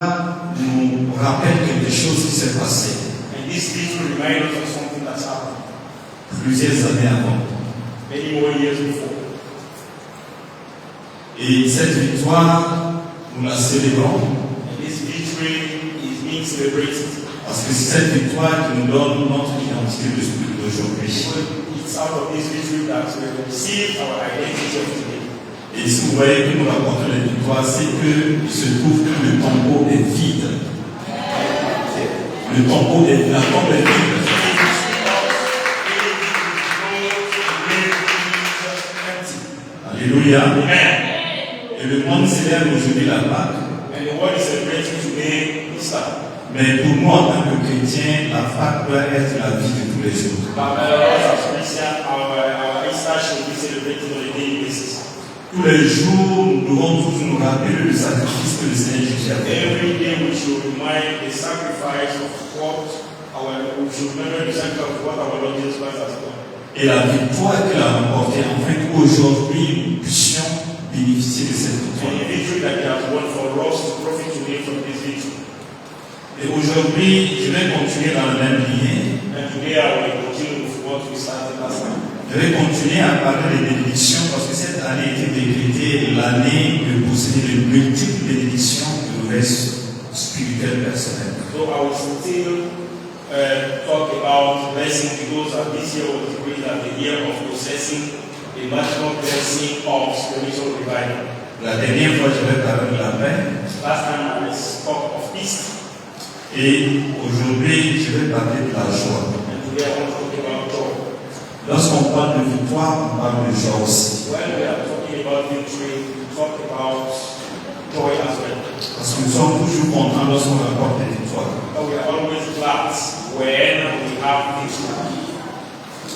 nous rappelle quelque chose qui s'est passé And this victory reminds us of something that's happened plusieurs années avant. many more years before. Et cette victoire, nous la célébrons And this victory is being celebrated. parce que c'est cette victoire qui nous donne notre identité d'aujourd'hui. It's out of this victory that we receive our identity of today. Et si vous voyez que nous rapportons les victoires, c'est qu'il se trouve que le tombeau est vide. Le tombeau est, la tombe est vide. Alléluia. Et le monde célèbre aujourd'hui la Pâque. And the world is celebrating today Easter. Mais pour moi, en tant que chrétien, la Pâque doit être la vie de tous les jours. But as Christians, our Easter should be celebrated on a daily basis. Tous les jours, nous devons toujours nous rappeler le sacrifice que le Seigneur Jésus a fait. Every day we should remind the sacrifice of what we should remember the sacrifice of what our Lord Jesus Christ has done. Et la victoire qu'il a remportée, en fait, aujourd'hui, nous puissions bénéficier de cette victoire. And the victory that He has won for us to profit today from this victory. Et aujourd'hui, je vais continuer dans la même lignée. And today I will continue with what we started last time. Je vais continuer à parler des bénédictions parce que cette année a été décrétée l'année de posséder de multiples bénédictions de nouvelles spirituelles personnelles. So I will still talk about blessing because this year was decreed as the year of possessing the maximum blessing of spiritual revival. La dernière fois, je vais parler de la paix. Last time I spoke of peace. Et aujourd'hui, je vais parler de la joie. And today I want to talk about joy. Lorsqu'on parle de victoire, on parle de joie aussi. When we are talking about victory, we talk about joy as well. Parce que nous sommes toujours contents lorsqu'on rapporte des victoires. But we are always glad when we have victory.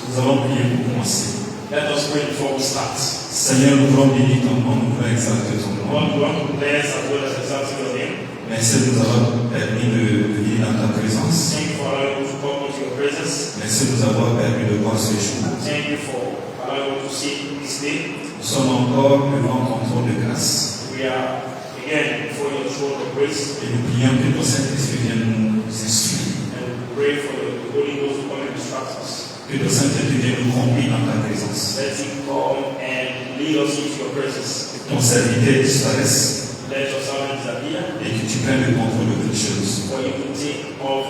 Nous allons prier pour commencer. Let us pray before we start. Seigneur, nous voulons bénir ton nom, nous voulons exalter ton nom. Lord, we want to bless as well as exalt your name. Merci de nous avoir permis de venir dans ta présence. Thank you for allowing us to come into your presence. Merci de nous avoir permis de voir ce jour. Thank you for allowing us to see this day. Nous sommes encore devant ton trône de grâce. We are again before your throne of grace. Et nous prions que ton Saint-Esprit vienne nous instruire. And we pray for the Holy Ghost to come and instruct us. Que ton Saint-Esprit vienne nous conduire dans ta présence. Let him come and lead us into your presence. Que ton serviteur disparaisse Let your servant disappear. et que tu prennes le contrôle de toutes choses. For you to take off.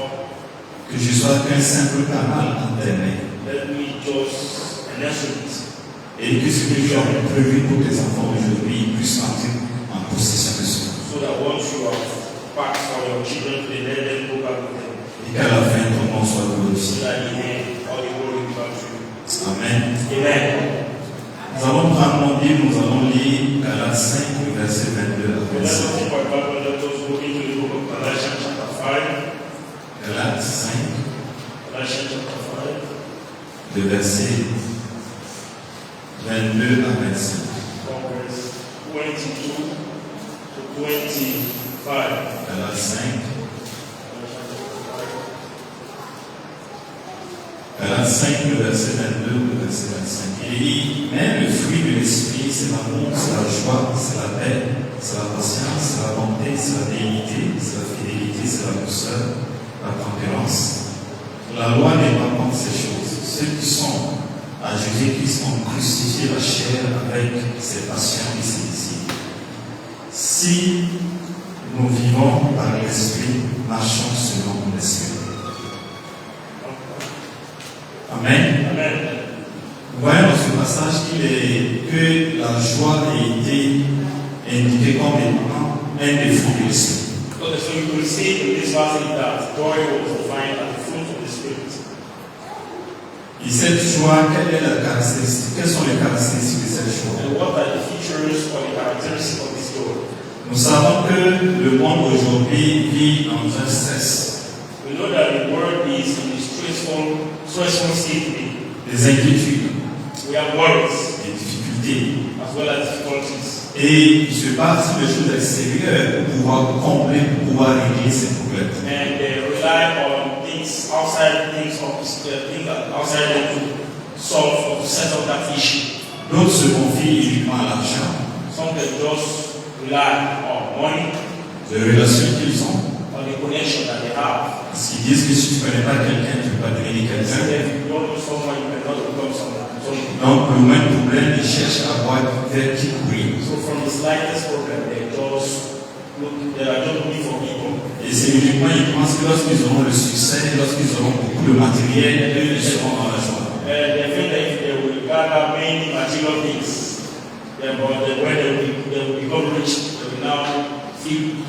Que je sois qu'un simple canal entre tes mains. Let me just an instrument. Et que ce que tu as prévu pour tes enfants aujourd'hui puisse entrer en possession de cela. So that once you have packed for your children, they let them go back with them. Et qu'à la fin, ton nom soit So glorifié. that in the end, all the glory belongs to you. Amen. Amen. Nous allons prendre mon livre, nous allons lire Galates 5, le verset 22 à Let us 27. take our Bible, let us go into the book of Galatians chapter 5. Galates 5, Galatians chapter 5. le verset 22 à 25. From verse 22 to 25. Galates 5, Galates 5, le verset 22 au verset 25. Il dit, mais le fruit de l'esprit, c'est l'amour, c'est la joie, c'est la paix, c'est la patience, c'est la bonté, c'est la dignité, c'est la fidélité, c'est la douceur, la tempérance. La loi n'est pas contre ces choses. Ceux qui sont à Jésus-Christ ont crucifié la chair avec ses passions et ses désirs. Si nous vivons par l'esprit, marchons selon l'esprit. Amen. Amen. Nous voyons dans ce passage que la joie a été indiquée comme étant un des fruits de l'esprit. So you will see in this passage that joy was defined as the fruit of the Spirit. Et cette joie, quelle est la caractéristique? Quelles sont les caractéristiques de cette joie? And what are the features or the characteristics of this joy? Nous savons que le monde aujourd'hui vit dans un stress, We know that the world is in a stressful state today. des inquiétudes, We have worries des difficultés. as well as difficulties. Et il se passe sur les choses extérieures pour pouvoir combler, pour pouvoir régler ces problèmes. And they rely on things outside them to solve or to settle that issue. D'autres se confient uniquement à l'argent. Some can just rely on money. de relations qu'ils ont. or the connection that they have. Parce qu'ils disent que si tu ne connais pas quelqu'un, tu ne peux pas devenir And quelqu'un. if you don't know someone, you cannot become someone. Donc, le même problème, ils cherchent à voir vers qui courir. So from the slightest problem, they are just looking for people. Et c'est uniquement, ils pensent que lorsqu'ils auront le succès, lorsqu'ils auront beaucoup de matériel, eux, ils seront dans la joie. They think that if they will gather many material things, then when they will become rich, they will now feel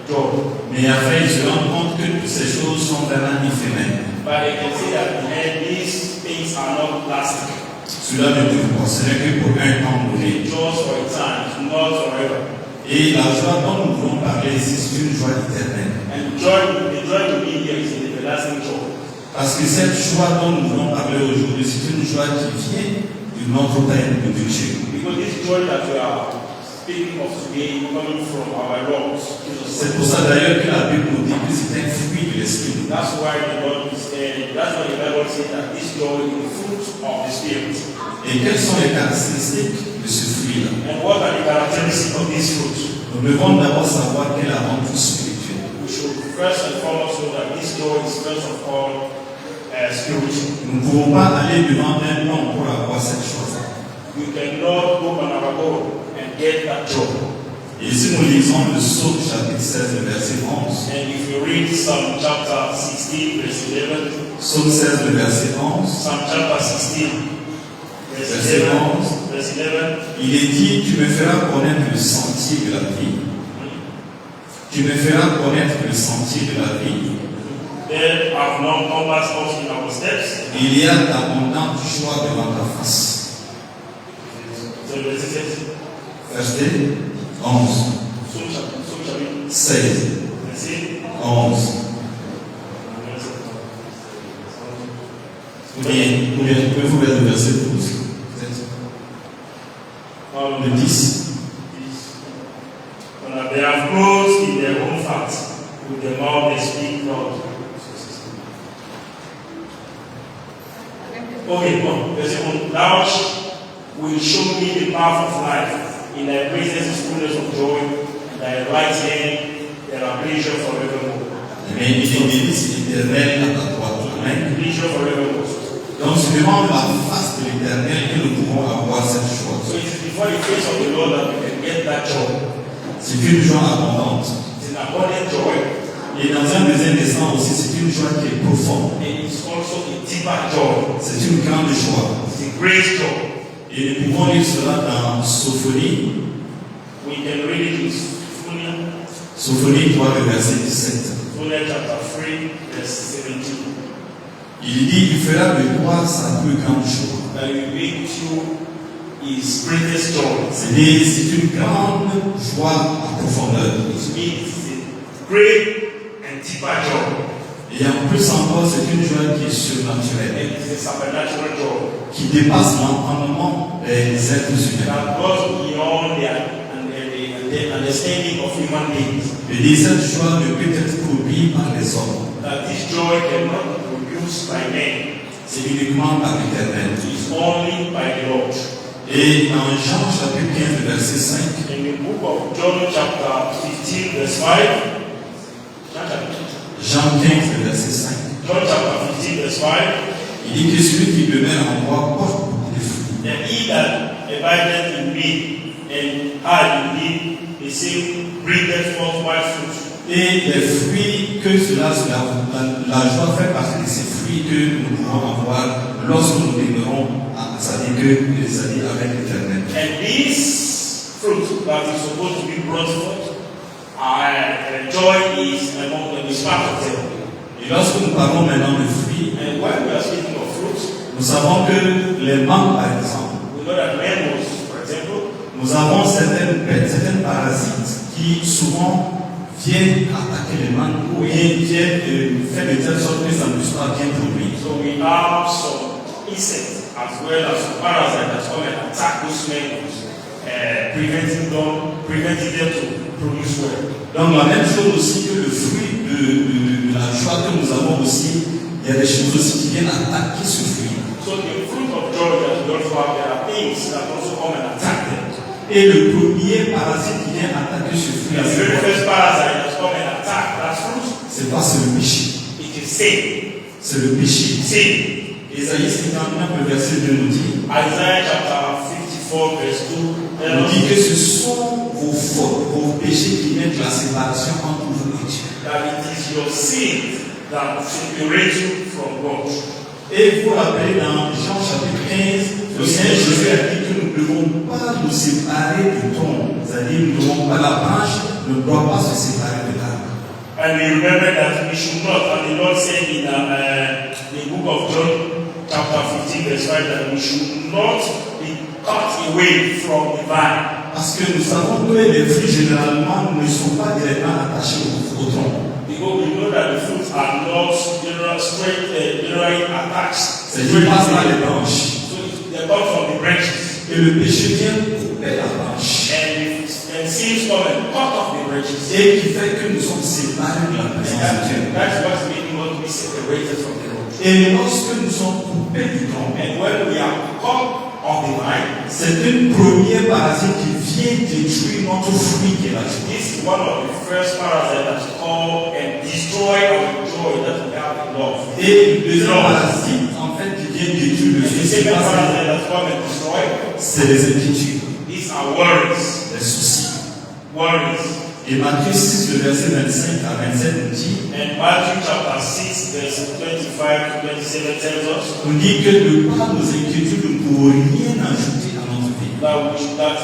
joy. Mais après, ils se rendent compte que toutes ces choses sont vraiment éphémères. But they can see that these things are not lasting. Cela ne vous concerne que pour un temps donné. Just for a time, not forever. Et la joie dont nous voulons parler ici, c'est une joie éternelle. And the joy we need here is an everlasting joy. Parce que cette joie dont nous voulons parler aujourd'hui, c'est une joie qui vient de notre Père, de Dieu. Because this joy that we are speaking of today coming from our Lord Jesus. C'est pour ça d'ailleurs que la Bible nous dit que c'est un fruit de l'esprit. That's why the Bible says that this joy is the fruit of the Spirit. Et quelles sont les caractéristiques de ce fruit-là? And what are the characteristics of this fruit? Nous devons d'abord savoir qu'elle est avant tout spirituelle. We should first and foremost know that this joy is first of all spiritual. Nous ne pouvons pas aller devant un homme pour avoir cette chose. We cannot go on our own and get that joy. Et si nous lisons le Psaume chapitre 16, le verset 11, And if you read Psalm chapter 16, verse 11, Psaume 16, le verset 11, Psalm chapter 16, verset 11, verse 11, il est dit, tu me feras connaître le sentier de la vie. Tu me feras connaître le sentier de la vie. There have not compassed us in our steps. Il y a d'abondantes joies devant ta face. So verset 11, 16, 11. Ou bien, pouvez-vous lire le verset 12? Le 10. When they have closed in their own fat, with the mouth they speak not. Okay, no. Thou will show me the path of life. In thy presence is fullness of joy, and thy right hand there are pleasure forevermore. Mais il est délice éternel à ta droite. Amen. Pleasure forevermore. Donc c'est devant la face de l'éternel que nous pouvons avoir cette joie. So it is before the face of the Lord that we can get that joy. C'est une joie abondante. It's an abundant joy. Et dans un deuxième instant aussi, c'est une joie qui est profonde. And it's also a deeper joy. C'est une grande joie. It's a great joy. Et nous pouvons lire cela dans Sophonie. We can read it in Sophonie. Sophonie 3, le verset 17. Sophonie chapter 3, verse 17. Il dit, il fera de toi sa plus grande joie. That will make you his greatest joy. C'est-à-dire, c'est une grande joie en profondeur. It means a great and deeper joy. Et en plus encore, c'est une joie qui est surnaturelle. And it's a supernatural joy. Qui dépasse l'entendement des êtres humains. That goes beyond the understanding of human beings. Et cette joie ne peut être produite par les hommes. That this joy cannot be produced by men. C'est uniquement par l'Éternel. It is only by the Lord. Et dans Jean chapitre 15, verset 5, in the book of John chapter 15, verse 5, Jean 15, verset 5, John chapter 15, verse 5, il dit que celui qui demeure en moi porte beaucoup de fruits. and he that abideth in me, and I in him, the same bringeth forth much fruit. Et les fruits que la joie fait partie de ces fruits que nous pouvons avoir lorsque nous demeurons, c'est-à-dire avec l'Éternel. And this fruit that is supposed to be brought forth, joy is among them, is part of them. Et lorsque nous parlons maintenant de fruits, And when we are speaking of fruit, nous savons que les mangues, par exemple, we know that mangoes, for example, nous avons certaines parasites qui souvent viennent attaquer les mangues ou viennent faire de telle sorte que ça ne puisse pas bien produire. so we have some insects as well as some parasites that come and attack those mangoes, preventing them to produce well. Donc la même chose aussi que le fruit de la joie que nous avons aussi, il y a des choses aussi qui viennent attaquer ce fruit. So the fruit of joy that we also have, there are things that also come and attack them. Et le premier parasite qui vient attaquer ce fruit, The very first parasite that come and attack that fruit, c'est quoi? C'est le péché. it is sin. C'est le péché. Sin. Isaïe 59, le verset 2 nous dit, Isaiah chapter 54 verse 2 on dit que ce sont vos fautes, vos péchés qui mettent la séparation entre vous et Dieu. that it is your sin that separate you from God. Et vous rappelez dans Jean chapitre 15, le Seigneur Jésus a dit que nous ne devons pas nous séparer du tronc. C'est-à-dire, nous ne devons pas, la branche ne doit pas se séparer de l'arbre. And we remember that we should not, and the Lord said in the book of John chapter 15 verse 5 that we should not be cut away from the vine. Parce que nous savons que les fruits généralement ne sont pas directement attachés au tronc. Because we know that the fruits are not generally attached. C'est-à-dire, ils passent par les branches. So they come from the branches. Et le péché vient couper la branche. And seeds come and cut off the branches. Et qui fait que nous sommes séparés de la présence de Dieu. That's what's making us be separated from the Lord. Et lorsque nous sommes coupés du tronc, And when we are cut off the vine, c'est une première parasite qui vient détruire notre fruit qui est la joie. this is one of the first parasites that come and destroy our joy that we have in love. Et le deuxième parasite, en fait, qui vient détruire le The fruit, second parasite that come and destroy, c'est les inquiétudes, these are worries. les soucis. Worries. Et Matthieu 6, le verset 25 à 27 nous dit, And Matthew chapter 6, verse 25 to 27 tells us on dit que de par nos inquiétudes, nous ne pouvons rien ajouter à notre vie. that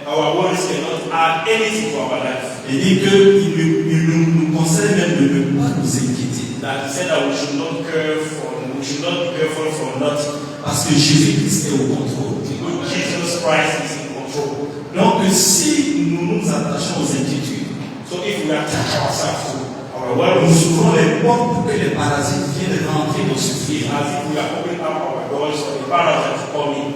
our worries cannot add anything to our life. Et dit qu'il nous conseille même de ne pas nous inquiéter. That he said that we should not be careful for nothing. Parce que Jésus-Christ est au contrôle. Because Jesus Christ is in control. Donc si nous nous attachons aux inquiétudes, So if we attach ourselves to our nous worries, ouvrons les portes pour que les parasites viennent rentrer dans ce it's fruit. as if we are opening up our doors for the parasite to come in.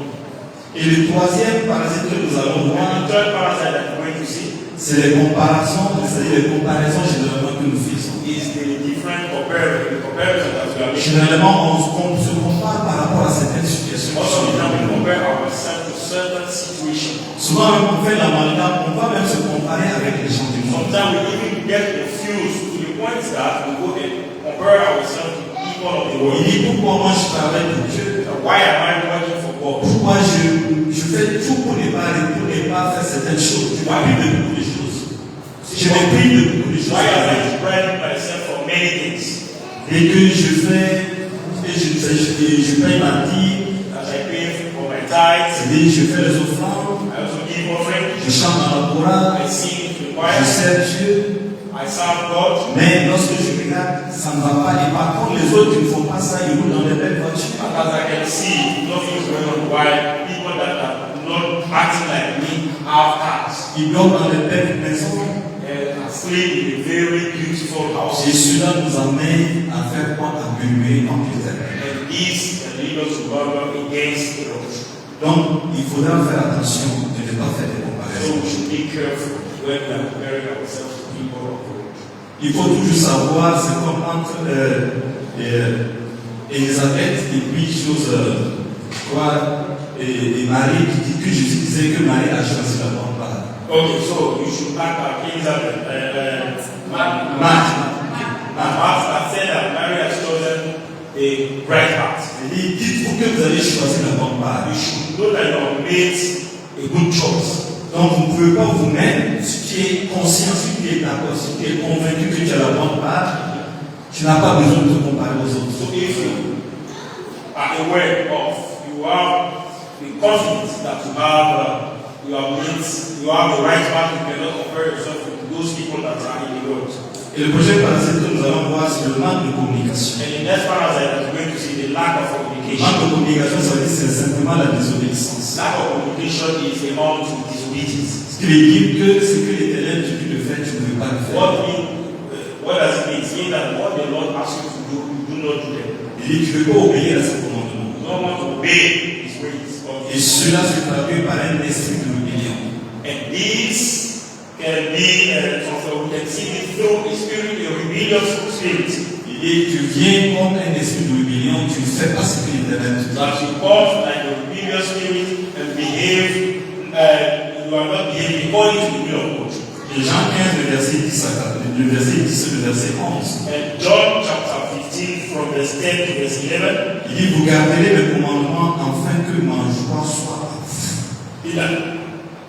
Et le troisième parasite que nous allons And voir, the third parasite that we're going to see c'est les comparaisons, c'est-à-dire les comparaisons généralement que nous faisons. is the comparison that we are making. Généralement, on se compare par rapport à certaines situations. Most of the time we compare ourselves to certain situations. Souvent, on fait l'amalgame, on va même se comparer avec les gens du monde. Sometimes we even get confused to the point that we go and compare ourselves to people of the world. Il dit pourquoi moi je travaille pour Dieu, Why am I working for God? pourquoi je fais tout pour ne pas faire certaines choses. Je m'appuie de beaucoup de choses. Je m'appuie de beaucoup de choses. Why am I spreading myself for many things? Et que je paye ma dîme, As I pay for my tithes, c'est-à-dire je fais les offrandes, I also give offering, je chante dans la chorale, I sing in the je choir, sers Dieu. I serve God. Mais lorsque je regarde, ça ne va pas. Et par contre, les autres qui ne font pas ça, ils roulent dans des belles voitures. And as I can see, nothing is going on. Why people that are not acting like me have cars Ils dorment dans des belles maisons. and are sleeping in a very beautiful Et house. cela nous amène à faire quoi? À murmurer en éternel. And this can lead us to murmur against the Lord. Donc, il faudra faire attention de ne pas faire des So comparaisons. we should be careful when we are comparing ourselves to people of the world. Il faut toujours savoir, c'est comme entre Elisabeth et puis et Marie qui dit que Jésus disait que Marie a choisi la bonne part. Okay, so you should act like Elizabeth. Mark that said that Mary has chosen a right path. Il dit, dites-vous que vous allez choisir la bonne part. You should know that you have made a good choice. Donc vous ne pouvez pas vous-même, si tu es conscient, si tu es d'accord, si tu es convaincu que tu as la bonne part, tu n'as pas besoin de te comparer aux autres. So if you are aware of, you have the confidence that you have the right path, you cannot compare yourself with those people that are in the world. Et le prochain parasite que nous allons voir, c'est le manque de communication. And the next parasite that we're going to see, the lack of Le communication. manque de communication, ça veut dire c'est simplement la désobéissance. Lack of communication is amount to disobedience. Ce qui veut dire que ce que l'Éternel te dit de faire, tu ne veux pas le faire. What does it mean? It means that what the Lord asks you to do, you do not do them. Il dit tu ne veux pas obéir à ses commandements. You don't want to obey His ways. Et cela se traduit par un esprit de rébellion. And this can be, we can see it through a spirit, a rebellious spirit. Il dit tu viens comme un esprit de rébellion, tu ne fais pas ce que l'Éternel te dit. That you come like a rebellious spirit and behave, you are not behaving according to the will of God. Et Jean 15, le verset 10 le verset 10 le verset 11. And John chapter 15 from verse 10 to verse 11. Il dit, vous garderez le commandement afin que ma joie soit à vous. Il a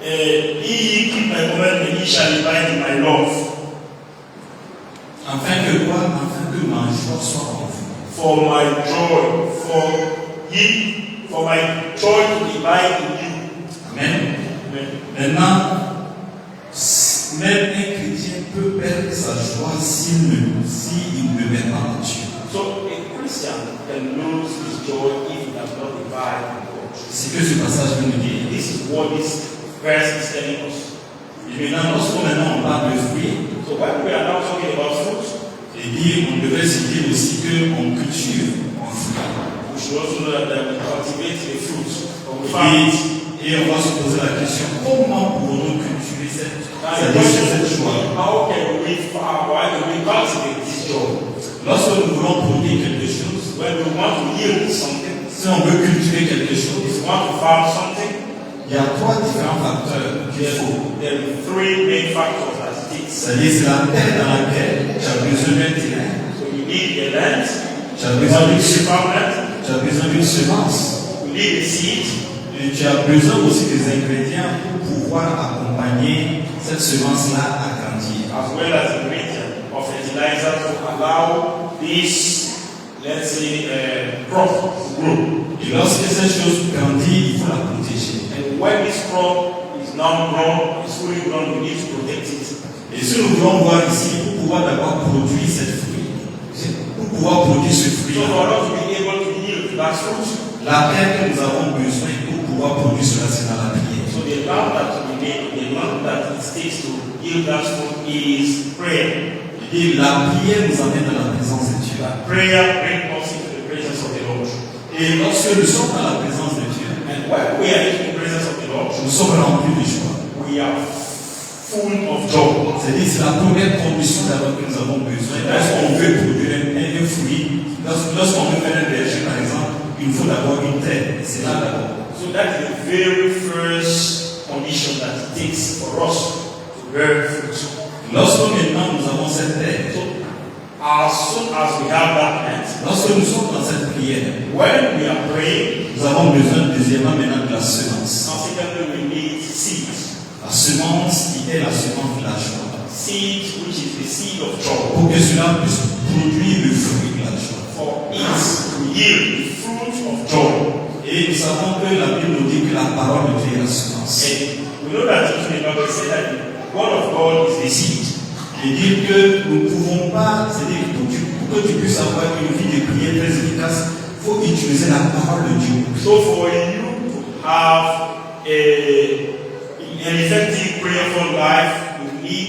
he keep my commandment, he shall abide in my love. Afin que quoi? Afin que ma joie soit en vous. For my joy, for my joy to abide in you. Amen. Amen. Maintenant, même un chrétien peut perdre sa joie s'il ne met pas en Dieu. So a Christian can lose his joy if he does not abide in God. C'est que ce passage veut nous dire. This is what this verse is telling us. Et maintenant, on parle de fruits, So when we are now talking about fruit, et bien, on devrait se dire aussi qu'on cultive en fruits. we should also know that we cultivate the fruit of the Et, farm. et on va se poser la question, comment pourrons-nous cultiver cette joie? How can we farm? Why do we cultivate this joy? Lorsque nous voulons produire quelque chose, When we want to yield something, si on veut cultiver quelque if chose, we want to farm something, il y a trois différents facteurs qu'il faut. there are three main factors that it takes. C'est-à-dire, c'est la terre dans laquelle tu as besoin d'un terrain, So you need a land, tu as besoin d'une farmland, tu as besoin d'une semence, you need a seed, et tu as besoin aussi des ingrédients pour pouvoir accompagner cette semence-là à grandir. as well as ingredient of fertilizer to allow this, let's say, crop to grow. Et lorsque cette chose grandit, il faut la protéger. And when this crop is now grown, is fully grown, we need to protect it. Et si nous voulons voir ici, pour pouvoir d'abord produire cette fruit, pour pouvoir produire ce So fruit, for us to be able to yield that fruit, la terre que nous avons besoin pour pouvoir produire cela, c'est dans la prière. so the land that we need, the land that it takes to yield that fruit is prayer. Et la prière nous amène dans la présence de Dieu. Prayer brings us into the presence of the Lord. Et lorsque nous sommes dans la présence de Dieu, And when we are in the presence of the Lord, nous sommes remplis de joie. we are full of joy. C'est-à-dire, c'est la première condition d'abord que nous avons besoin. Lorsqu'on veut produire un fruit, lorsqu'on veut faire un verger, par exemple, il faut d'abord une terre. C'est là d'abord. So that's the very first condition that it takes for us to bear fruit. Lorsque maintenant nous avons cette terre, So as soon as we have that land, lorsque nous sommes dans cette prière, when we are praying, nous avons besoin deuxièmement maintenant de la semence. now secondly we need seed. La semence qui est la semence de la joie. Seed which is the seed of joy. Pour que cela puisse produire le fruit de la joie. For it to yield the fruit of joy. Et nous savons que la Bible nous dit que la parole de Dieu est la semence. And we know that in the Bible says that the word of God is the seed. Et dire que nous ne pouvons pas, c'est-à-dire pour que tu puisses avoir une vie de prière très efficace, il faut utiliser la parole de Dieu. So for you to have an effective prayerful life, you need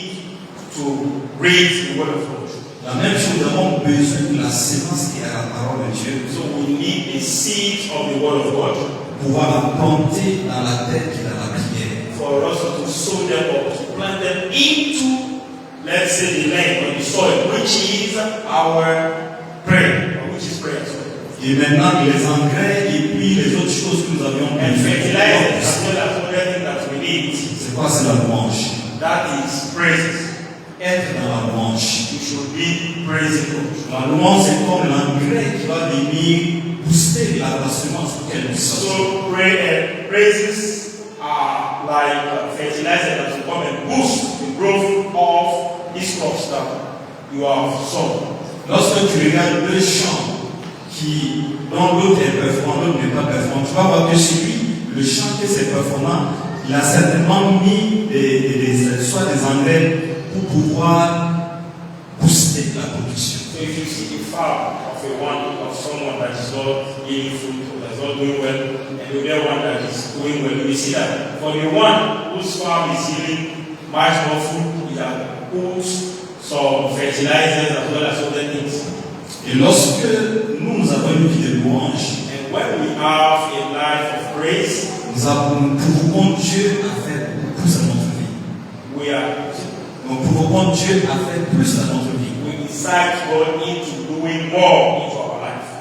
to read the word of God. La même chose, nous avons besoin de la semence qui est la parole de Dieu So we need the seed of the word of God pour pouvoir la planter dans la terre qui est dans la prière. for us to sow them or to plant them into, let's say, the land or the soil, which is our prayer, or which is prayer. Sorry. Et maintenant, les engrais et puis les autres choses que nous avions And fertilizers as besoin. well as other things that we need. C'est quoi? C'est la louange. That is praises. Être dans la louange. You should be praising God. La louange, c'est comme l'engrais qui va venir booster la semence pour qu'elle puisse sortir. So praises are like fertilizer that will come and boost the growth of these crops that you have sown. Lorsque tu regardes deux champs dont l'autre est performant, l'autre n'est pas performant, tu vas voir que celui, le champ qui est performant, il a certainement mis soit des engrais pour pouvoir booster la production. So if you see the farm of someone that is not yielding fruit or that's not doing well, and the other one that is doing well, you will see that for the one whose farm is yielding much more fruit, he has put some fertilizers as well as other things. Et lorsque nous avons une vie de louange, And when we have a life of praise, nous pouvons Dieu à faire plus dans notre vie. Nous pouvons Dieu à faire plus dans notre vie. we incite God into doing more into our life.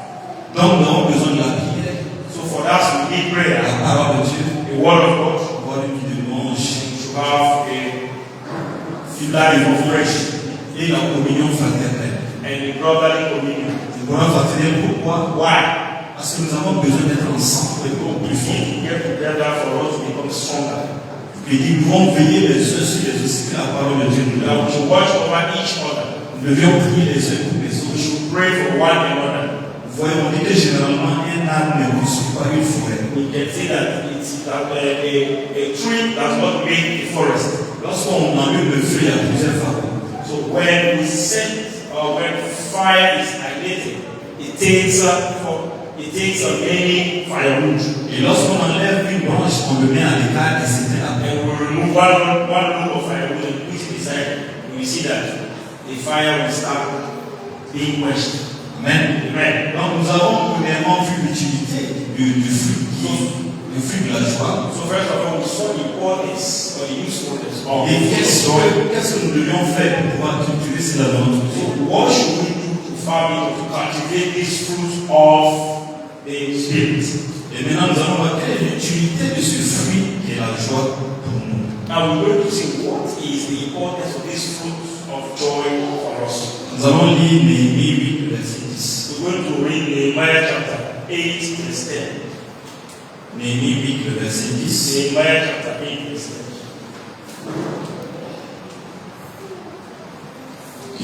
Donc nous avons besoin de la prière, So for that we need prayer, la parole de Dieu, the word of God, avoir une vie de louange. have a life of flesh et la communion fraternelle. and a brotherly communion. La communion fraternelle, pourquoi? Why? Parce que nous avons besoin d'être ensemble pour plus We fort. need to get together for us to become stronger. Et nous devons veiller les uns sur les autres, c'est que la parole de Dieu nous Now donne. we should watch over each other. Nous devions prier les uns pour les We autres. should pray for one another. Voyons, on dit que généralement, un arbre ne construit pas une forêt. We can see that it's that a tree does not make a forest. Lorsqu'on allume le feu, il y a plusieurs façons. So when we set or when fire is ignited, it takes many firewood. Et lorsqu'on enlève une branche, on le met à l'écart et c'était la paix. And we remove one loop of firewood and put it beside. We see that the fire will start being quenched. Amen. Amen. Donc nous avons premièrement vu l'utilité du fruit de la joie. So first of all, we saw the importance or the usefulness of Et the joy. qu'est-ce que nous devions faire pour pouvoir cultiver cela dans notre vie? So what should we do to farm or to cultivate these fruits of the spirit? Et maintenant nous allons voir quelle est l'utilité de ce fruit qui est la joie pour nous. Now we're going to see what is the importance of these fruits of joy for us. Nous allons lire Néhémie 8, verset 10. We're going to read Nehemiah chapter 8, verse 10. Néhémie 8, verset 10. Nehemiah chapter 8, verse 10.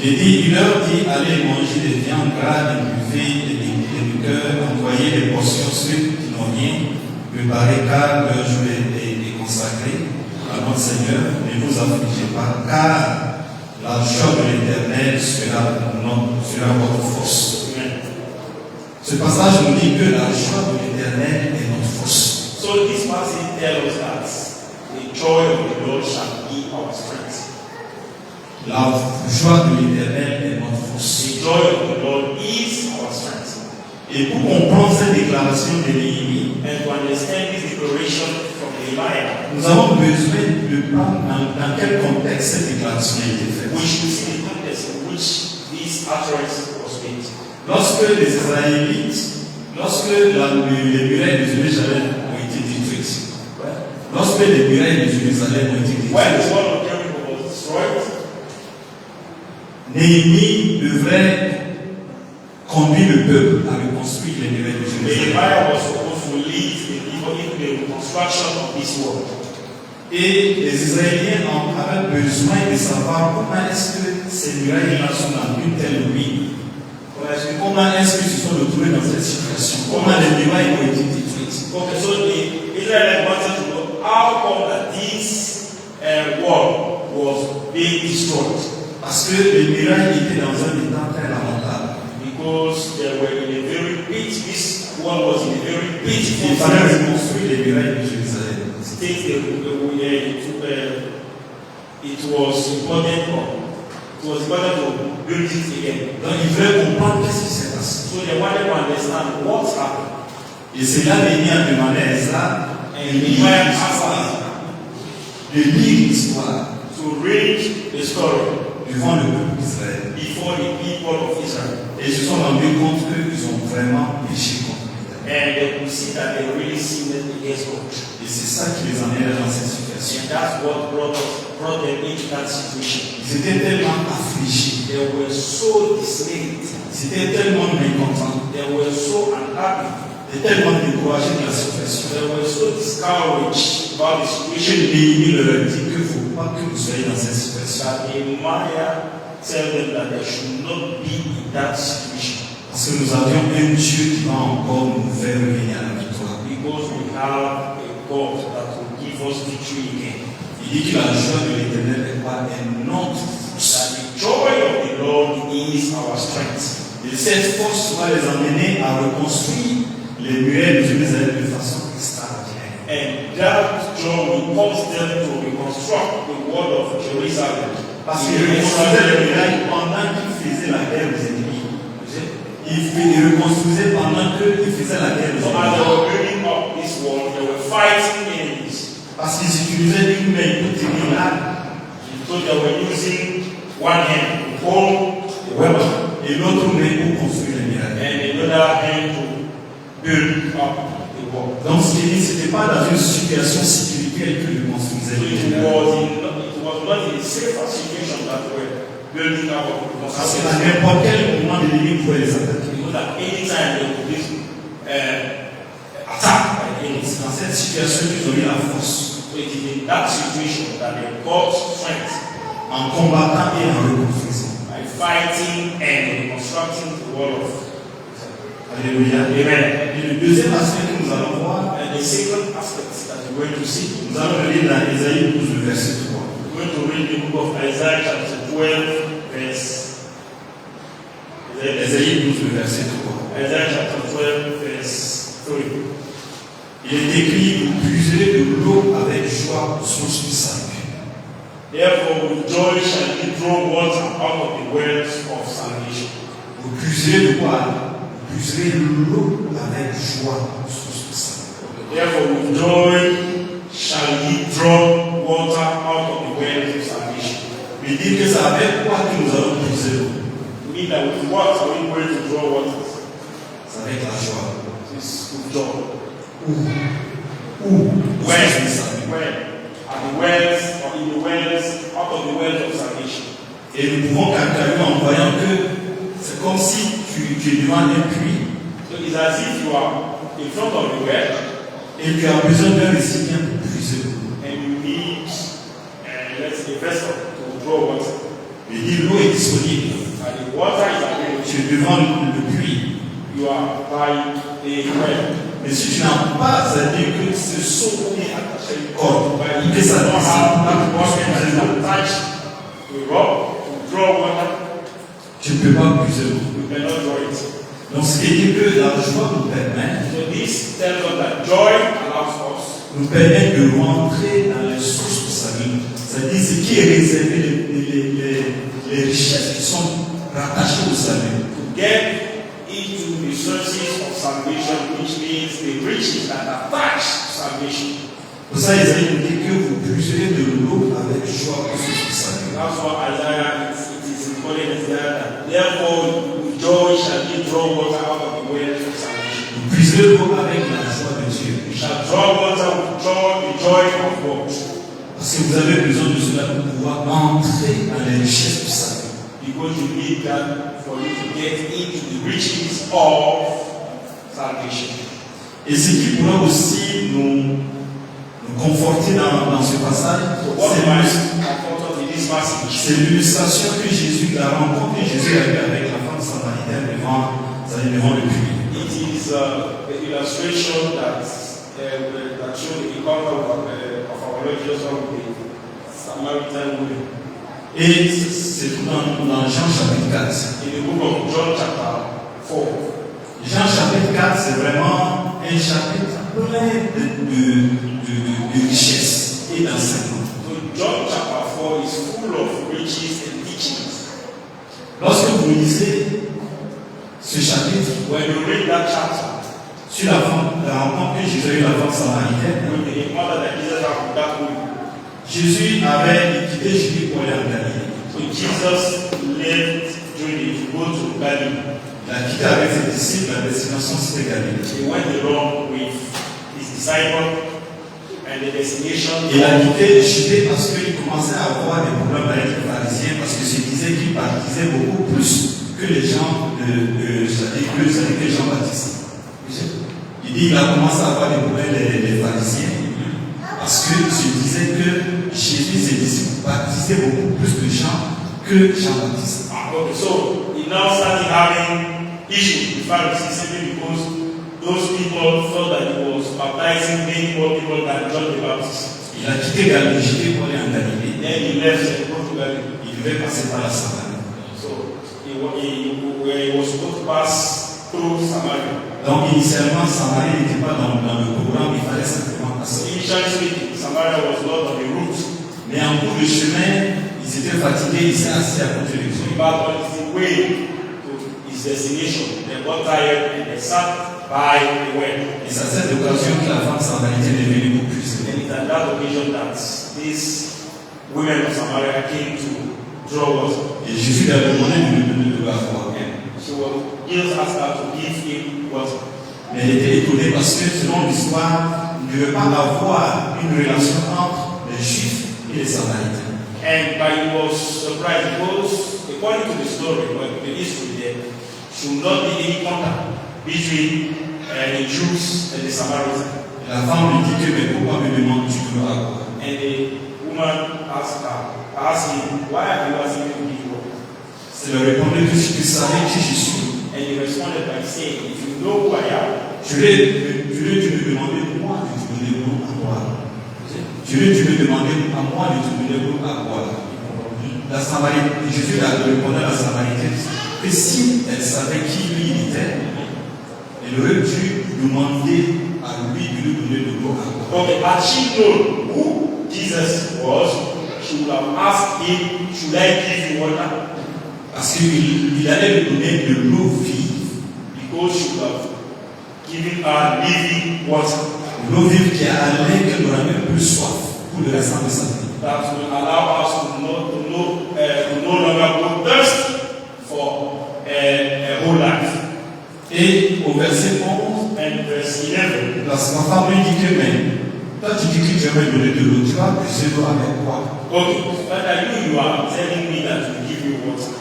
Il leur dit, allez manger des viandes gras, des buvets, des liqueurs, envoyez des portions ceux qui n'ont rien, préparez car leur jour est consacré à notre Seigneur, ne vous affligez pas, car la joie de l'Éternel sera votre force. Amen. Ce passage nous dit que la joie de l'Éternel est notre force. So this passage tells us that the joy of the Lord shall be our strength. La joie de l'Éternel est notre force. The joy of the Lord is our strength. Et pour comprendre cette déclaration de Néhémie, And to understand this declaration from Nehemiah, nous avons besoin de prendre dans quel contexte cette déclaration a été faite. we should see the context in which this utterance was made. Lorsque les Israélites, les murailles de Jérusalem ont été détruites, lorsque les murailles de Jérusalem ont été When the détruites, wall of Jericho was destroyed, Néhémie devrait conduire le peuple à reconstruire les murailles de Jérusalem. Nehemiah was supposed to lead the people into the reconstruction of this wall. Et les Israéliens avaient besoin de savoir comment est-ce que ces murailles-là sont dans une telle ruine. Comment est-ce qu'ils se sont retrouvés dans cette situation? Comment les murailles ont été détruites? Okay, so the Israelites wanted to know how come that this wall was being destroyed. Parce que les murailles étaient dans un état très lamentable. Because they were in a very pit, this wall was in a very pit. Il fallait reconstruire les murailles de Jérusalem. State it was important to build it again. Donc ils voulaient comprendre qu'est-ce qui s'est passé. So they wanted to understand what happened. Et c'est là Néhémie a demandé à Ezra And Nehemiah asked de lire l'histoire to read the story devant le peuple d'Israël. before the people of Israel. Et ils se sont rendus compte qu'ils ont vraiment péché contre Dieu. And they could see that they really sinned against God. Et c'est ça qui les emmène dans cette situation. And that's what brought them into that situation. Ils étaient tellement affligés, They were so dismayed. ils étaient tellement mécontents, They were so unhappy. et tellement découragés de la situation. They were so discouraged about the situation Néhémie leur a dit qu'il ne faut pas que vous soyez dans cette situation. that Nehemiah tell them that they should not be in that situation. Parce que nous avions un Dieu qui va encore nous faire revenir à la victoire. Because we have a God that will give us victory again. Il dit que la joie de l'Éternel est quoi? Est notre force. That the joy of the Lord is our strength. Et cette force va les amener à reconstruire les murailles de Jérusalem de façon extraordinaire. And that joy will cause them to reconstruct the wall of Jerusalem. Parce qu'ils reconstruisaient les murailles pendant qu'ils faisaient la guerre aux ennemis. Ils reconstruisaient pendant qu'ils faisaient la guerre aux So as they ennemis. were building up this wall, they were fighting enemies. Parce qu'ils utilisaient une main pour tenir l'arme So they were using one hand to hold the weapon et l'autre main pour construire les murailles. and another hand to build up the wall. Donc ce qu'il dit, ce n'était pas dans une situation spirituelle que ils construisaient So les it murailles. was was not in a safer situation that we're building up of Parce qu'à n'importe quel moment, l'ennemi pouvait les attaquer. You know that anytime there will be attack by the enemy. C'est dans cette situation qu'ils ont eu la force. So it is in that situation that they got strength En combattant et en reconstruisant. by fighting and reconstructing the wall of Alléluia. Amen. Et le deuxième aspect que nous allons voir, And the second aspect that we're going to see, nous allons le lire dans Ésaïe 12, le verset 3. we're going to read the book of Isaiah chapter 12, verse Ésaïe 12, le verset 3. Isaiah chapter 12, verse 3. Il est écrit, vous puiserez de l'eau avec joie aux sources du salut. Therefore, with joy shall ye draw water out of the wells of salvation. Vous puiserez de quoi? Vous puiserez l'eau avec joie aux sources du salut. Therefore, with joy shall ye draw water out of the wells of salvation. Il dit que c'est avec quoi que nous allons puiser l'eau? We mean that with what are we going to draw water? C'est avec la joie. It's with joy. When? At the wells, or in the wells, out of the wells of salvation. Et nous pouvons calculer en voyant que c'est comme si tu es devant un puits. So it's as if you are in front of the well Et tu as besoin d'un récipient pour puiser l'eau. and you need let's say a vessel to draw water. Il dit l'eau est disponible. And the water is available. Tu es devant le puits. You are by the well. Mais si tu n'as pas à dire que ce seau est attaché à une corde, But que if you ça don't have that descend, water that is attached to a rock to draw water, tu ne peux pas puiser l'eau. you cannot draw it. Donc ce qui dit que la joie So this tells us that joy allows us nous permet de rentrer dans les sources du salut. C'est-à-dire ce qui est réservé, les richesses qui sont rattachées au salut. to get into the sources of salvation, which means the riches that attach salvation. Pour ça, Isaïe nous dit que vous puiserez de l'eau avec joie aux sources du salut. That's what Isaiah it is recorded as that. Therefore, with joy shall ye draw water out of the wells of salvation. Vous puiserez l'eau avec la joie de Dieu. You shall draw water with joy, the joy of God. Parce que vous avez besoin de cela pour pouvoir entrer dans les richesses du salut. Because you need that for you to get into the riches of salvation. Et ce qui pourrait aussi nous conforter dans ce passage, So what am I comfort in this passage? c'est l'illustration que Jésus, la rencontre que Jésus a eue avec la femme samaritaine devant le puits. It is the illustration that shows the encounter of our Lord Jesus with the Samaritan woman. Et c'est tout dans Jean chapitre 4. In the book of John chapter 4. Jean chapitre 4, c'est vraiment un chapitre plein de richesses et d'enseignements. So John chapter 4 is full of riches and teachings. Lorsque vous lisez ce chapitre, When you read that chapter, sur la rencontre que Jésus a eu la femme samaritaine, with the encounter that Jesus had with that woman, Jésus avait quitté Judée pour aller en Galilée. so Jesus left Judea to go to Galilee. Il a quitté avec ses disciples, la destination c'était Galilée. He went along with his disciples, and the destination. Il a quitté Judée parce qu'il commençait à avoir des problèmes avec les pharisiens, parce que se disait qu'il baptisait beaucoup plus que les gens que Jean-Baptiste. Il dit qu'il a commencé à avoir des problèmes les pharisiens, parce qu'il se disait que Jésus et ses disciples baptisaient beaucoup plus de gens que Jean-Baptiste. Okay, so he now started having issues with Pharisees simply because those people thought that he was baptizing many more people than John the Baptist. Il a quitté Galilée pour aller en Galilée. Then he left and go to Galilee. Il devait passer par la Samarie. So he was supposed to pass through Samaria. Donc initialement, Samarie n'était pas dans le programme, il fallait simplement So passer. initially speaking, Samaria was not on the route. Mais en cours de chemin, ils étaient fatigués, ils s'est assis à côté de lui. But on his way to his destination, they got tired and they sat by the well. Et c'est à cette occasion que la femme samaritaine est venue pour puiser. And it's at that occasion that these women of Samaria came to draw water. Et Jésus lui a demandé de boire. So Jesus asked her to give him water. Mais elle était étonnée parce que selon l'histoire, il ne devait pas avoir une relation entre les Juifs et les Samaritains. But he was surprised because, according to the story, or the history there, should not be any contact between the Jews and the Samaritans. La femme lui dit que mais pourquoi me demandes-tu de l'eau à boire? And the woman asked him, why are you asking me to give you water? Elle lui répondait que si tu savais qui je suis, And he responded by saying, if you know who I am, tu lui me demandais moi de te donner l'eau à boire. Tu lui me demandais à moi de te donner l'eau à boire. La Samaritaine, Jésus répondait à la Samaritaine que si elle savait qui lui il était, elle aurait dû demander à lui de lui donner de l'eau à boire. okay, had she known who Jesus was, she would have asked him, should I give you water? Parce qu'il allait lui donner de l'eau vive. Because she would have given her living water. L'eau vive qui allait qu'elle n'aurait même plus soif pour le restant de sa vie. That will allow us to no longer go thirsty for a whole life. Et au verset 11, And verse 11. la femme lui dit que mais toi tu dis que tu vas me donner de l'eau, tu vas puiser l'eau avec quoi? Okay, but you are telling me that we give you water.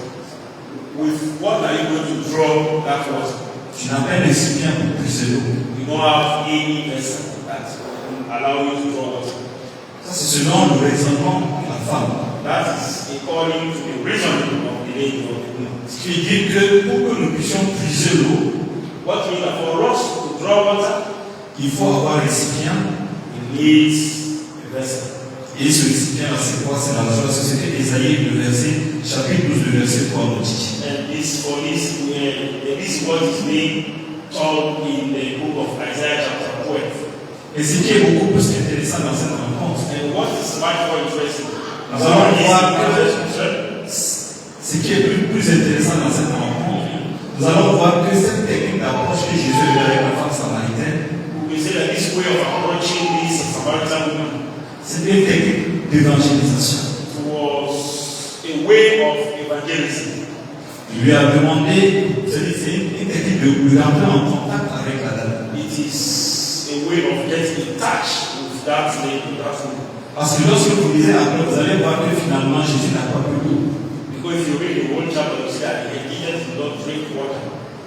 With what are you going to draw that water? Tu n'as pas un récipient pour puiser l'eau. You don't have any vessel that will allow you to draw water. Ça c'est selon le raisonnement de la femme. That is according to the reasoning of the lady of the woman. Ce qui dit que pour que nous puissions puiser l'eau, What means that for us to draw water, il faut avoir un récipient. it needs a vessel. Et ce récipient-là, c'est quoi? C'est la joie. C'est ce que Ésaïe, le verset, chapitre 12, le verset 3 nous dit. And this is what is being told in the book of Isaiah chapter 12. Et ce qui est beaucoup plus intéressant dans cette rencontre, And what is much more interesting? nous allons voir que Sorry? ce qui est plus intéressant dans cette rencontre, nous allons voir que cette technique d'approche que Jésus a eu avec la femme samaritaine, We say that this way of approaching this Samaritan woman c'était une technique d'évangélisation. was a way of evangelism. Il lui a demandé, c'est une technique de lui rentrer en contact avec la dame. It is a way of getting in touch with that lady, that woman. Parce que lorsque vous lisez après, vous allez voir que finalement Jésus n'a pas bu d'eau. Because if you read the whole chapter, you see that Jesus did not drink water.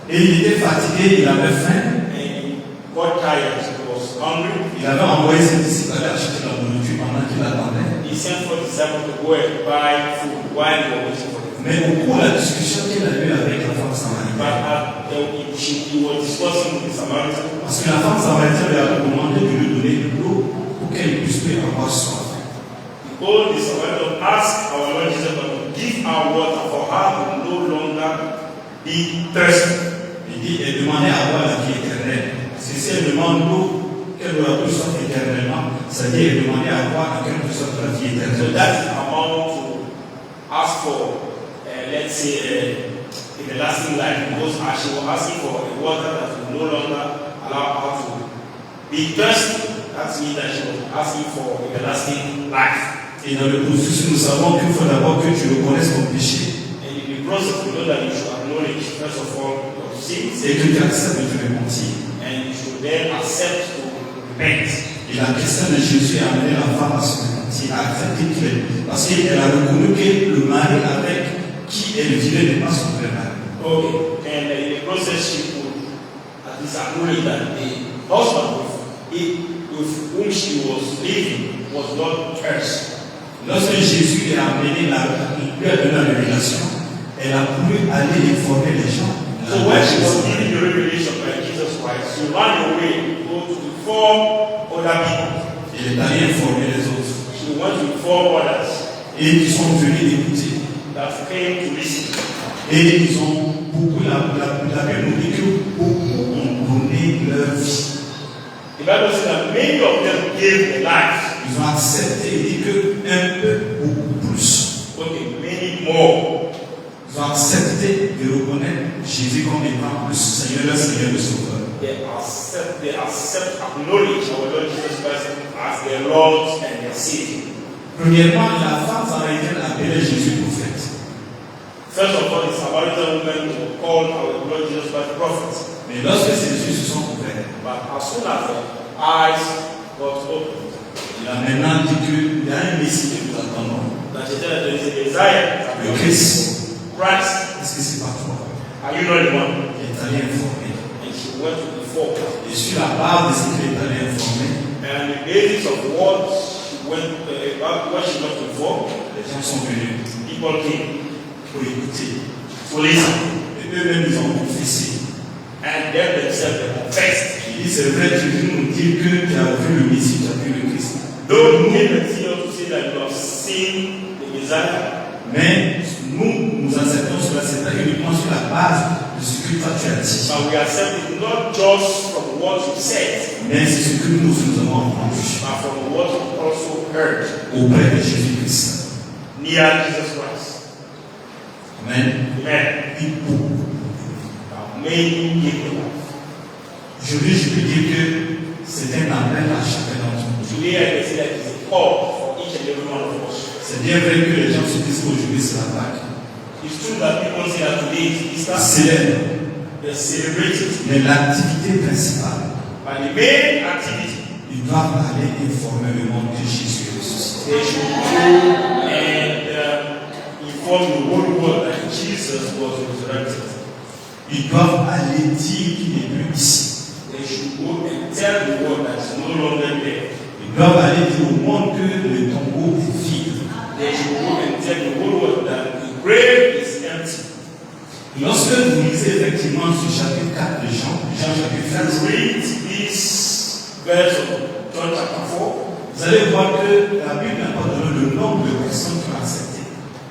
Et il était fatigué, il avait faim. And he got tired, he was hungry. Il avait envoyé ses disciples aller acheter la nourriture pendant qu'il attendait. He sent for the disciples to go and buy food while they were waiting for him. Mais au cours de la discussion qu'il a eue avec la femme But samaritaine, he was discussing with the Samaritan. parce que la femme samaritaine lui avait demandé de lui donner de l'eau pour qu'elle puisse plus avoir soif. Because the Samaritan asked our Lord Jesus to give her water for her to no longer be thirsty. Il dit, elle demandait à avoir la vie éternelle. Parce que si elle demande l'eau, qu'elle aura plus soif éternellement, ça veut dire qu'elle demandait à avoir en quelque sorte la vie So éternelle. that is amount to ask for, let's say, a lasting life. Because she was asking for a water that will no longer allow her to be thirsty. That means that she was asking for a lasting life. Et dans le processus, nous savons qu'il faut d'abord que tu reconnaisses ton péché And in the process, we know that you should acknowledge, first of all, your sins, et que tu acceptes de te repentir. and you should then accept to repent. Et la question de Jésus a amené la femme à se repentir, à accepter qu'il est. Parce qu'elle a reconnu que le mari avec qui elle vivait n'est pas son vrai mari. Okay, and in the process, she could at least acknowledge that the husband with whom she was living was not hers. Lorsque Jésus lui a amené lui a donné la révélation, elle a voulu aller informer les gens. So when she was giving the revelation by Jesus Christ, she ran away to go to inform other people. Elle est allée informer les autres. She went to inform others Et ils sont venus écouter. that came to listen. Et ils ont beaucoup, la Bible nous dit que beaucoup ont donné leur vie. The Bible says that many of them gave their lives. Ils ont accepté, il dit que un peu, beaucoup plus. Okay, many more. Ils ont accepté de reconnaître Jésus comme étant le Seigneur, le Seigneur, le Sauveur. They accept, acknowledge our Lord Jesus Christ as their Lord and their Savior. Premièrement, la femme samaritaine appelait Jésus prophète. First of all, the Samaritan woman will call our Lord Jesus Christ prophet. Mais lorsque ses yeux se sont ouverts, But as soon as the eyes got opened, il a maintenant dit qu'il y a un Messie que nous attendons. that Le Christ, Christ, est-ce que c'est pas toi are you not the one? qui est allé informer? And she went to inform. Et sur la base de ce qu'il est allé informer, And the basis of what she went, about what she went to inform, les gens sont venus people came pour écouter. to listen. Et eux-mêmes, ils ont confessé. And then themselves they confessed. Il dit, c'est vrai, tu veux nous dire que tu as vu le Messie, tu as vu le Christ. Don't came and see us to say that you have seen the Messiah. Mais nous acceptons cela, c'est pas uniquement sur la base de ce que toi tu as dit. But we accept it not just from what you said, Mais c'est ce que nous avons entendu but from what you also heard auprès de Jésus-Christ. near Jesus Christ. Amen. Amen. Il faut. Many people. Aujourd'hui, je peux dire que c'est un appel à chacun d'entre nous. Today I can say that it's a call for each and every one of us. C'est bien vrai que les gens se disent qu'aujourd'hui c'est la Pâque. It's true that people say that today is Easter. Célèbre. They're celebrating. Mais l'activité principale, But the main activity, ils doivent aller informer le monde que Jésus est ressuscité. they should go and inform the whole world that Jesus was resurrected. Ils doivent aller dire qu'il n'est plus ici. They should go and tell the world that it's no longer there. Ils doivent aller dire au monde que le tombeau est vide. They should go and tell the whole world that the grave is empty. Lorsque vous lisez effectivement ce chapitre 4 de Jean chapitre 4, Let's read this verse of John chapter 4. vous allez voir que la Bible n'a pas donné le nombre de personnes qui ont accepté.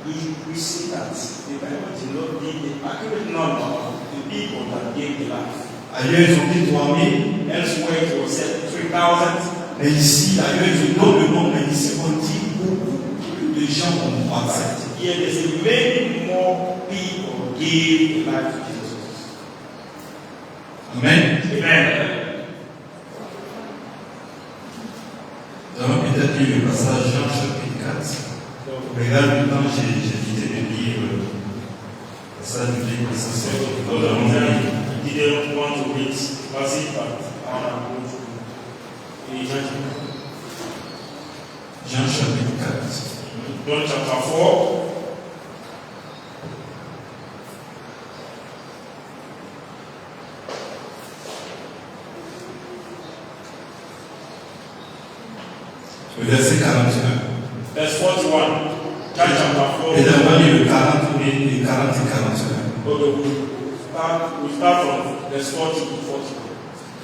We see that the Bible did not give the accurate number of the people that gave the life. Ailleurs, ils ont dit 3000. Elsewhere it was said 3,000. Mais ici, ailleurs, ils donnent le nombre, mais ici, on dit beaucoup plus de gens ont accepté. Here they say many more people gave the life to Jesus. Amen. Amen. Nous allons peut-être lire le passage Jean chapitre 4. Regarde le temps, j'ai évité de lire le passage du livre de So Saint-Saint. those of them didn't want to read passage, but I want to go to the Jean chapitre 4. John chapter 4. Le verset 41. Verse 41. John chapter 4. Et d'abord, il y a le 40 et 41. Okay, we start from verse 40 to 41.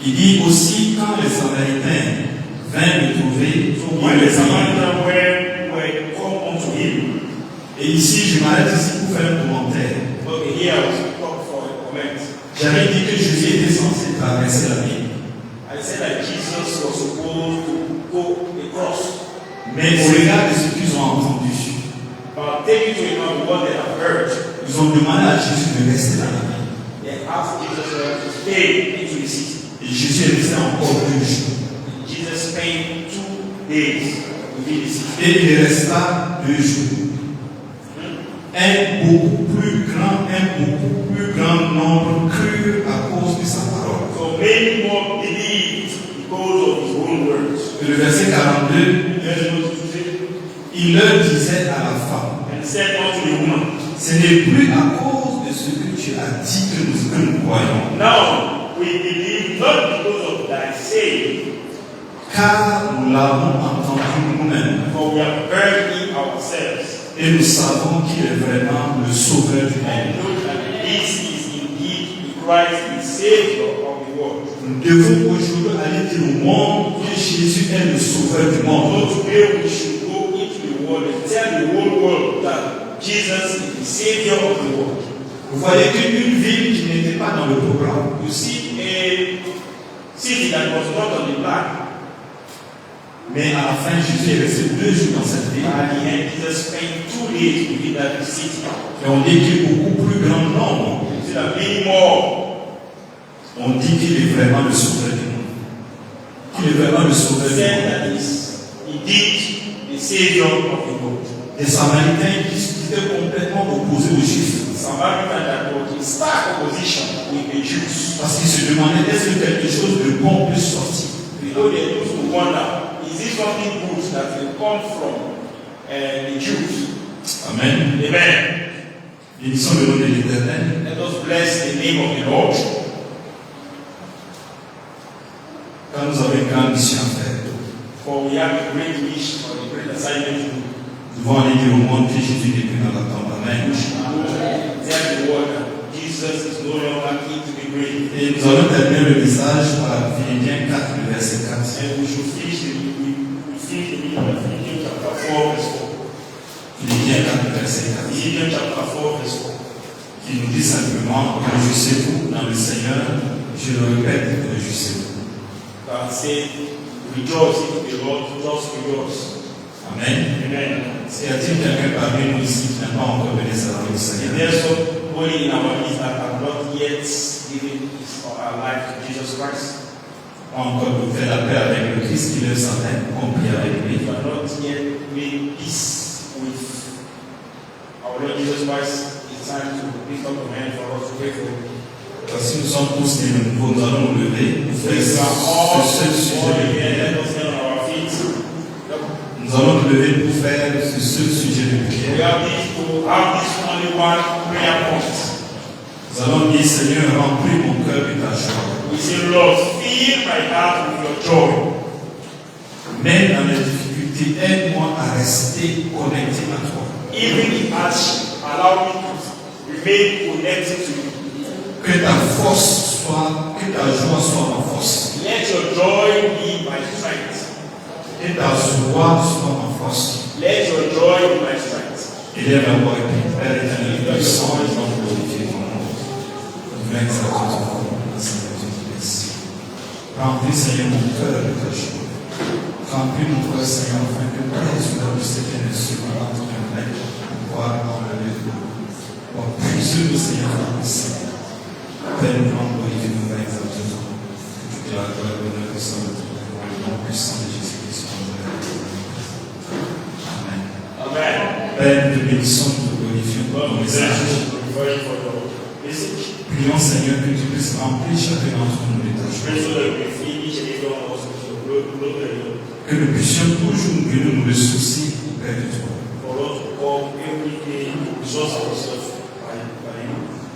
Il dit aussi quand les Samaritains vinrent le trouver, So when the Samaritans were come unto him, et ici je m'arrête ici pour faire un commentaire. okay, here I will talk for a comment. J'avais dit que Jésus était censé traverser la ville. I said that Jesus was supposed to go across, Mais au regard de ce qu'ils ont entendu, but taking into account what they have heard, ils ont demandé à Jésus de rester dans la ville. they asked Jesus to stay into the city. Et Jésus est resté encore 2 jours. Jesus spent 2 days within the city. Et il resta 2 jours. Un beaucoup plus grand nombre crurent à cause de sa parole. So many more believed because of his own words. Et le verset 42, Verse 42, il leur disait à la femme, and said unto the woman, ce n'est plus à cause de ce que tu as dit que nous croyons, now we believe not because of thy saying, car nous l'avons entendu nous-mêmes. for we have heard it ourselves, Et nous savons qu'il est vraiment le sauveur du monde. and know that this is indeed the Christ, the Savior of the world. Nous devons aujourd'hui aller dire au monde que Jésus est le sauveur du monde. So today we should go into the world and tell the whole world that Jesus is the Savior of the world. Vous voyez qu'une ville qui n'était pas dans le programme, You see a city that was not on the plan, mais à la fin, Jésus est resté 2 jours dans cette ville. and the end Jesus spent 2 days within that city. Et on dit qu'il y a beaucoup plus grand nombre. You see that many more. On dit qu'il est vraiment le sauveur du monde. Qu'il est vraiment le sauveur du Said monde. that is indeed the Savior of the world. Les Samaritains qui étaient complètement opposés aux Juifs. Samaritan that was in stark opposition with the Jews. Parce qu'ils se demandaient est-ce que quelque chose de bon peut sortir. You know, they used to wonder, is this something good that will come from the Jews? Amen. Amen. Bénissons le nom de l'Éternel. Let us bless the name of the Lord. Quand nous avons une grande mission à faire, For we have a great mission or a great assignment to do. nous devons aller dire au monde que Jésus n'est plus dans la tombe. Amen. Tell the world that Jesus is no longer into the grave. Et nous allons terminer le message par Philippiens 4, le verset 4. And we should finish the meeting of Philippians chapter 4 verse 4. Philippiens 4, verset 4. Philippians chapter 4 verse 4. Qui nous dit simplement, réjouissez-vous dans le Seigneur. Je le répète, réjouissez-vous. That said, rejoice in the Lord, just rejoice. Amen. Amen. Y a-t-il quelqu'un parmi nous ici qui n'a pas encore donné sa vie au Seigneur? There's somebody in our midst that have not yet given his or her life to Jesus Christ. Pas encore fait la paix avec le Christ qui le savait, compris avec lui. You have not yet made peace with our Lord Jesus Christ. It's time to lift up your hand for us to pray for him. Si nous sommes tous des nouveaux, nous allons nous lever pour faire We are all ce seul sujet de prière. let us stand on our feet. Nous allons nous lever pour faire ce seul sujet de We prière. have this only one prayer point. Nous allons dire, Seigneur, remplis mon cœur de ta joie. We say, Lord, fill my heart with your joy. Même dans les difficultés, aide-moi à rester connecté à toi. Even in hardship, allow me to remain connected to you. Que ta force soit, que ta joie soit ma force. Let your joy be my strength. Que ta joie soit ma force. Let your joy be my strength. Élève la voix et prie, Père éternel, puissant et non glorifié ton nom. Nous exaltons ton nom, Seigneur, je te remercie. Remplis, Seigneur, mon cœur de ta joie. Remplis mon cœur, Seigneur, afin que tu l'as de cette énergie entre mes mains pour pouvoir dans le lieu de l'eau. Pour puiser le Seigneur dans le Seigneur. Père, nous voulons glorifier, nous exaltons ton nom. Que la gloire et l'honneur que soit notre nom, le nom puissant de Jésus-Christ. Amen. Amen. Père, nous te bénissons, nous te glorifions pour ton message. Prions, Seigneur, que tu puisses remplir chacun d'entre nous de ta joie. Que nous puissions toujours nous guérir, nous les soucis auprès de toi.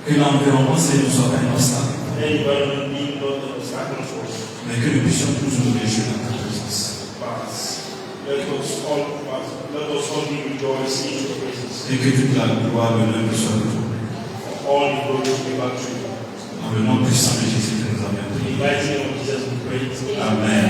Que l'environnement, Seigneur, soit un obstacle. Mais que nous puissions toujours nous réjouir dans ta présence. Et que toute la gloire, l'honneur nous soit de toi. Dans le nom puissant de Jésus que nous avons prié. Amen.